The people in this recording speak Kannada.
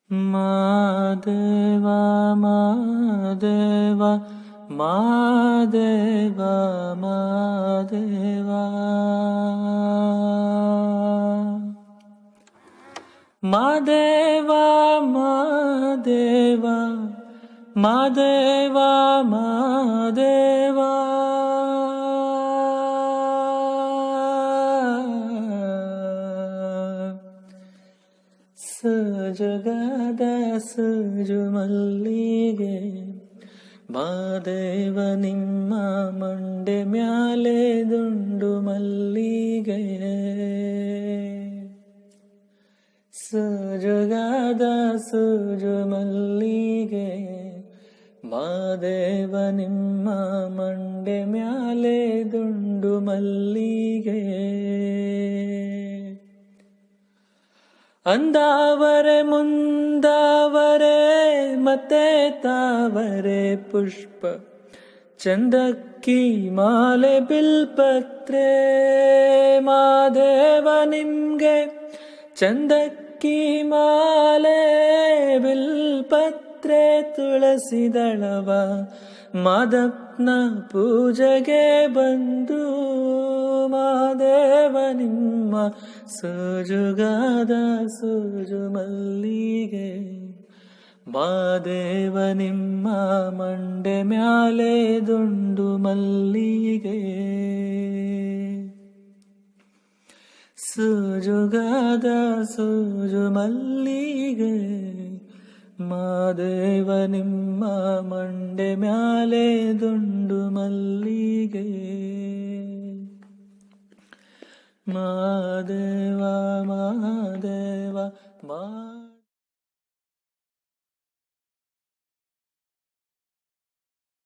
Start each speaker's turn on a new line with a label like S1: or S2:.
S1: ಮಾದೇವ ಮಾದೇವ ಮಾದೇವ ಮಾದೇವ ಮಾದೇವ ಮಾದೇವ ಮಾದೇವ ಮಾದೇವ ಸಜಗದ ಸಜು ಮಲ್ಲಿಗೆ ಮಾದೇವ ನಿಮ್ಮ ಮಂಡೆ ಮ್ಯಾಲೆ ದುಂಡು ಮಲ್ಲಿಗೆ ಸಜಗದ ಸಜು ಮಲ್ಲಿಗೆ ಮಾದೇವ ನಿಮ್ಮ ಮಂಡೆ ಮ್ಯಾಲೆ ದುಂಡು ಮಲ್ಲಿಗೆ ಅಂದಾವರೆ ಮುಂದಾವರೆ ಮತ್ತೆ ತಾವರೆ ಪುಷ್ಪ ಚಂದಕ್ಕಿ ಮಾಲೆ ಬಿಲ್ಪತ್ರೆ ಮಾದೇವ ನಿಮ್ಗೆ ಚಂದಕ್ಕಿ ಮಾಲೆ ಬಿಲ್ಪತ್ರೆ ತುಳಸಿದಳವ ಮಾದಪ್ಪನ ಪೂಜೆಗೆ ಬಂದು ಮಾದೇವ ನಿಮ್ಮ ಸೋಜುಗಾದ ಸೋಜು ಮಲ್ಲಿಗೆ ಮಾದೇವ ನಿಮ್ಮ ಮಂಡೆ ಮ್ಯಾಲೆ ದುಂಡು ಮಲ್ಲಿಗೆ ಸೋಜುಗಾದ ಸೋಜು ಮಲ್ಲಿಗೆ ಮಾದೇವ ನಿಮ್ಮ ಮಂಡೆ ಮ್ಯಾಲೆ ದುಂಡು ಮಲ್ಲಿಗೆ ಮಾದೇವ ಮಾದೇವ ಮಾ